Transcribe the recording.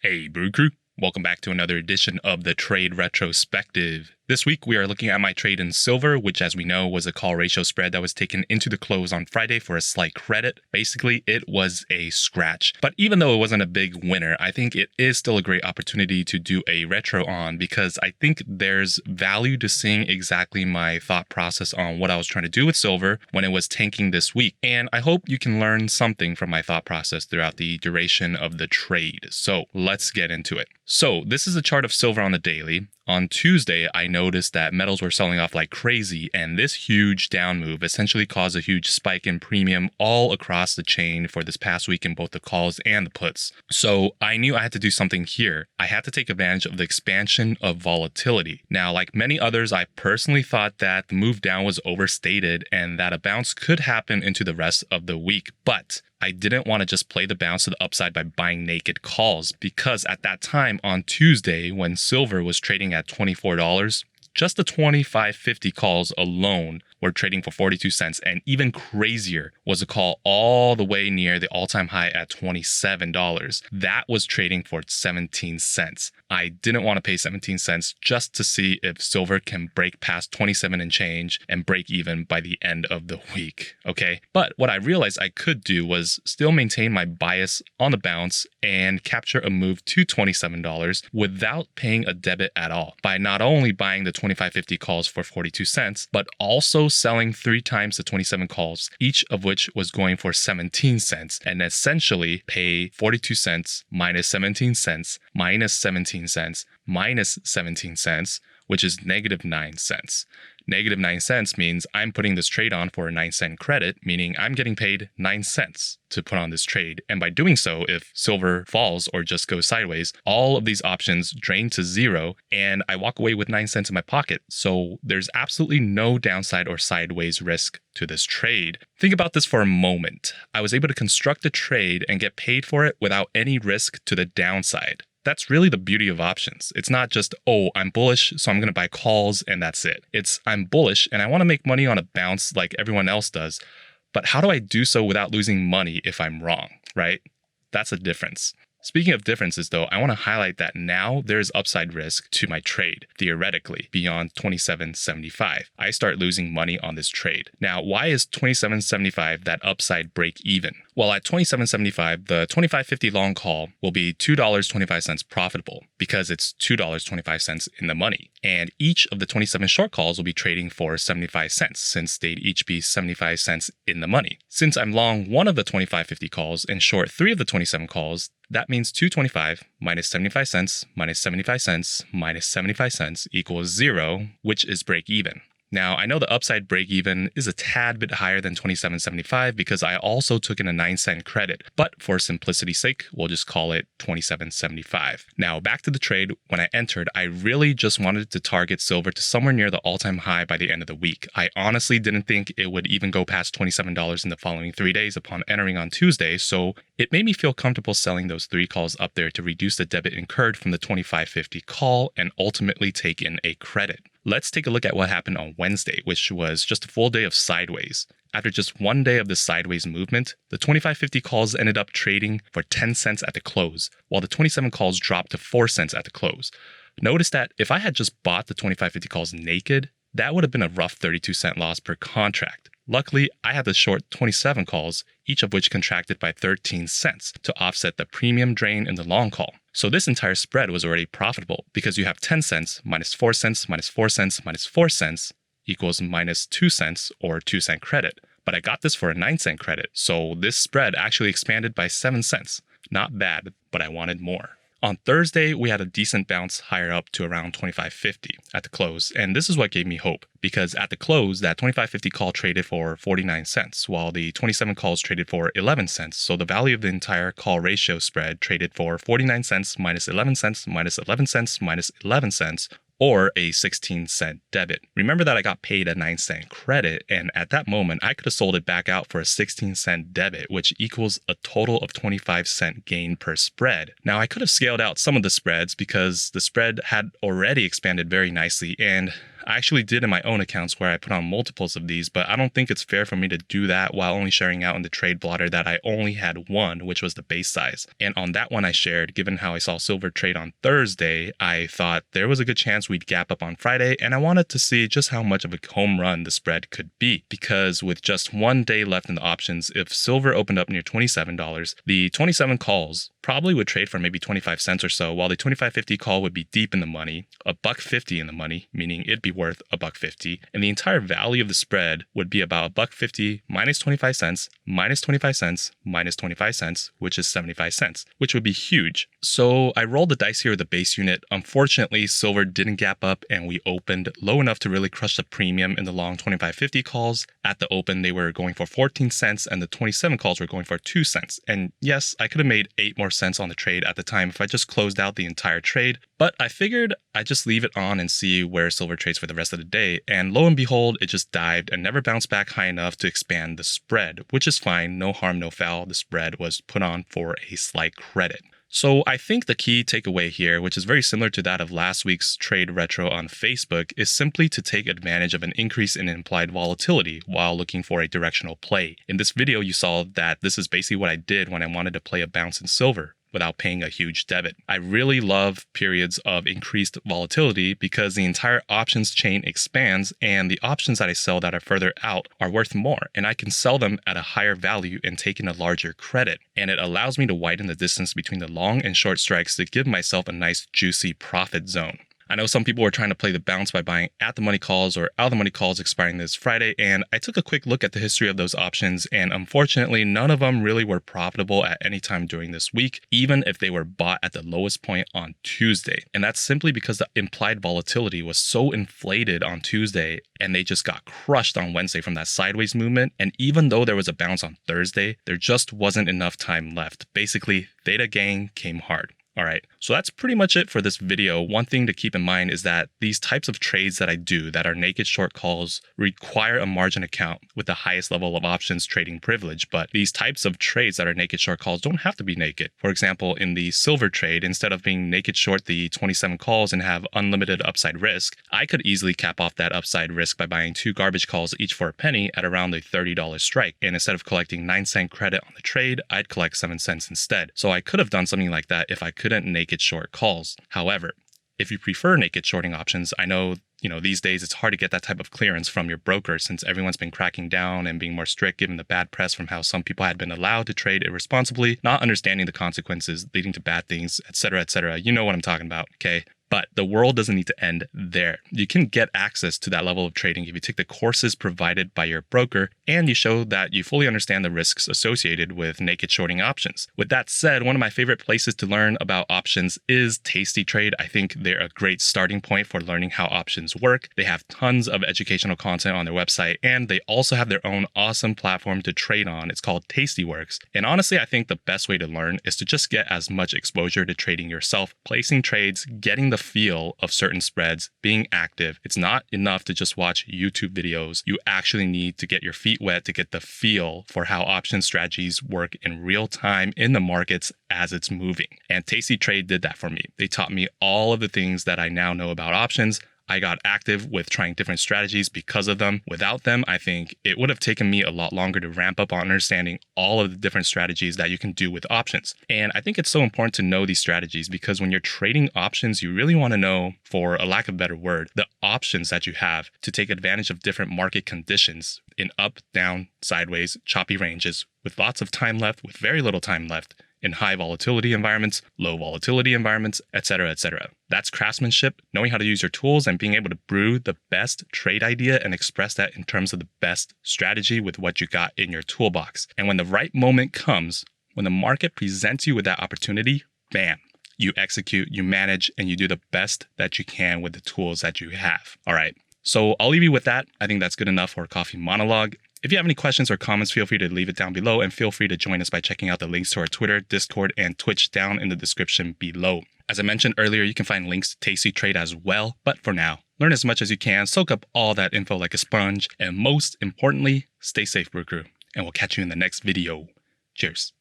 Hey, Brew Crew. Welcome back to another edition of the Trade Retrospective. This week, we are looking at my trade in silver, which, as we know, was a call ratio spread that was taken into the close on Friday for a slight credit. Basically, it was a scratch. But even though it wasn't a big winner, I think it is still a great opportunity to do a retro on because I think there's value to seeing exactly my thought process on what I was trying to do with silver when it was tanking this week. And I hope you can learn something from my thought process throughout the duration of the trade. So let's get into it. So this is a chart of silver on the daily. On Tuesday, I noticed that metals were selling off like crazy, and this huge down move essentially caused a huge spike in premium all across the chain for this past week in both the calls and the puts. So I knew I had to do something here. I had to take advantage of the expansion of volatility. Now, like many others, I personally thought that the move down was overstated and that a bounce could happen into the rest of the week, but I didn't want to just play the bounce to the upside by buying naked calls because at that time on Tuesday, when silver was trading at $24, just the 25.50 calls alone were trading for 42 cents, and even crazier was a call all the way near the all-time high at $27. That was trading for 17 cents. I didn't want to pay 17 cents just to see if silver can break past 27 and change and break even by the end of the week, okay? But what I realized I could do was still maintain my bias on the bounce and capture a move to $27 without paying a debit at all by not only buying the 25.50 calls for 42 cents, but also selling 3 times the 27 calls, each of which was going for 17 cents, and essentially pay 42 cents minus 17 cents minus 17 cents minus 17 cents, which is negative 9 cents. Negative 9 cents means I'm putting this trade on for a 9-cent credit, meaning I'm getting paid 9 cents to put on this trade. And by doing so, if silver falls or just goes sideways, all of these options drain to zero and I walk away with 9 cents in my pocket. So there's absolutely no downside or sideways risk to this trade. Think about this for a moment. I was able to construct a trade and get paid for it without any risk to the downside. That's really the beauty of options. It's not just, oh, I'm bullish, so I'm going to buy calls and that's it. It's I'm bullish and I want to make money on a bounce like everyone else does. But how do I do so without losing money if I'm wrong, right? That's a difference. Speaking of differences though, I want to highlight that now there's upside risk to my trade, theoretically, beyond 27.75. I start losing money on this trade. Now, why is 27.75 that upside break even? Well, at 27.75, the 25.50 long call will be $2.25 profitable because it's $2.25 in the money. And each of the 27 short calls will be trading for 75 cents since they'd each be 75 cents in the money. Since I'm long one of the 25.50 calls and short 3 of the 27 calls, that means 225 minus 75 cents minus 75 cents minus 75 cents equals 0, which is break even. Now, I know the upside break even is a tad bit higher than 27.75 because I also took in a 9-cent credit, but for simplicity's sake, we'll just call it 27.75. Now, back to the trade. When I entered, I really just wanted to target silver to somewhere near the all-time high by the end of the week. I honestly didn't think it would even go past $27 in the following 3 days upon entering on Tuesday, so it made me feel comfortable selling those 3 calls up there to reduce the debit incurred from the 25.50 call and ultimately take in a credit. Let's take a look at what happened on Wednesday, which was just a full day of sideways. After just 1 day of this sideways movement, the 25.50 calls ended up trading for 10 cents at the close, while the 27 calls dropped to 4 cents at the close. Notice that if I had just bought the 25.50 calls naked, that would have been a rough 32-cent loss per contract. Luckily, I had the short 27 calls, each of which contracted by 13 cents to offset the premium drain in the long call. So this entire spread was already profitable because you have 10 cents minus 4 cents minus 4 cents minus 4 cents equals minus 2 cents or 2-cent credit. But I got this for a 9-cent credit, so this spread actually expanded by 7 cents. Not bad, but I wanted more. On Thursday, we had a decent bounce higher up to around 25.50 at the close, and this is what gave me hope, because at the close, that 25.50 call traded for 49 cents, while the 27 calls traded for 11 cents, so the value of the entire call ratio spread traded for 49 cents minus 11 cents minus 11 cents minus 11 cents, or a 16-cent debit. Remember that I got paid a 9-cent credit, and at that moment, I could have sold it back out for a 16-cent debit, which equals a total of 25-cent gain per spread. Now, I could have scaled out some of the spreads because the spread had already expanded very nicely, and I actually did in my own accounts where I put on multiples of these, but I don't think it's fair for me to do that while only sharing out in the trade blotter that I only had one, which was the base size. And on that one I shared, given how I saw silver trade on Thursday, I thought there was a good chance we'd gap up on Friday, and I wanted to see just how much of a home run the spread could be. Because with just 1 day left in the options, if silver opened up near $27, the 27 calls probably would trade for maybe 25 cents or so, while the 25.50 call would be deep in the money, $1.50 in the money, meaning it'd be worth $1.50, and the entire value of the spread would be about $1.50 minus 25 cents, minus 25 cents, minus 25 cents, which is 75 cents, which would be huge. So I rolled the dice here with the base unit. Unfortunately, silver didn't gap up and we opened low enough to really crush the premium in the long 25.50 calls. At the open, they were going for 14 cents and the 27 calls were going for 2 cents. And yes, I could have made 8 more cents on the trade at the time if I just closed out the entire trade, but I figured I'd just leave it on and see where silver trades for the rest of the day. And lo and behold, it just dived and never bounced back high enough to expand the spread, which is fine. No harm, no foul. The spread was put on for a slight credit. So I think the key takeaway here, which is very similar to that of last week's trade retro on Facebook, is simply to take advantage of an increase in implied volatility while looking for a directional play. In this video, you saw that this is basically what I did when I wanted to play a bounce in silver without paying a huge debit. I really love periods of increased volatility because the entire options chain expands and the options that I sell that are further out are worth more, and I can sell them at a higher value and take in a larger credit. And it allows me to widen the distance between the long and short strikes to give myself a nice juicy profit zone. I know some people were trying to play the bounce by buying at the money calls or out of the money calls expiring this Friday, and I took a quick look at the history of those options, and unfortunately, none of them really were profitable at any time during this week, even if they were bought at the lowest point on Tuesday. And that's simply because the implied volatility was so inflated on Tuesday, and they just got crushed on Wednesday from that sideways movement. And even though there was a bounce on Thursday, there just wasn't enough time left. Basically, Theta Gang came hard. Alright, so that's pretty much it for this video. One thing to keep in mind is that these types of trades that I do that are naked short calls require a margin account with the highest level of options trading privilege, but these types of trades that are naked short calls don't have to be naked. For example, in the silver trade, instead of being naked short the 27 calls and have unlimited upside risk, I could easily cap off that upside risk by buying 2 garbage calls each for a penny at around a $30 strike. And instead of collecting 9-cent credit on the trade, I'd collect 7 cents instead. So I could have done something like that if I couldn't naked short calls. However, if you prefer naked shorting options, I know these days it's hard to get that type of clearance from your broker since everyone's been cracking down and being more strict given the bad press from how some people had been allowed to trade irresponsibly, not understanding the consequences leading to bad things, etc., etc. You know what I'm talking about, okay? But the world doesn't need to end there. You can get access to that level of trading if you take the courses provided by your broker and you show that you fully understand the risks associated with naked shorting options. With that said, one of my favorite places to learn about options is Tasty Trade. I think they're a great starting point for learning how options work. They have tons of educational content on their website, and they also have their own awesome platform to trade on. It's called Tastyworks. And honestly, I think the best way to learn is to just get as much exposure to trading yourself, placing trades, getting the feel of certain spreads, being active. It's not enough to just watch YouTube videos. You actually need to get your feet wet to get the feel for how option strategies work in real time in the markets as it's moving. And Tasty Trade did that for me. They taught me all of the things that I now know about options. I got active with trying different strategies because of them. Without them, I think it would have taken me a lot longer to ramp up on understanding all of the different strategies that you can do with options. And I think it's so important to know these strategies because when you're trading options, you really want to know, for a lack of a better word, the options that you have to take advantage of different market conditions in up, down, sideways, choppy ranges with lots of time left, with very little time left, in high volatility environments, low volatility environments, etc., etc. That's craftsmanship, knowing how to use your tools and being able to brew the best trade idea and express that in terms of the best strategy with what you got in your toolbox. And when the right moment comes, when the market presents you with that opportunity, bam, you execute, you manage, and you do the best that you can with the tools that you have. All right. So I'll leave you with that. I think that's good enough for a coffee monologue. If you have any questions or comments, feel free to leave it down below and feel free to join us by checking out the links to our Twitter, Discord, and Twitch down in the description below. As I mentioned earlier, you can find links to Tasty Trade as well. But for now, learn as much as you can, soak up all that info like a sponge, and most importantly, stay safe, Brew Crew. And we'll catch you in the next video. Cheers.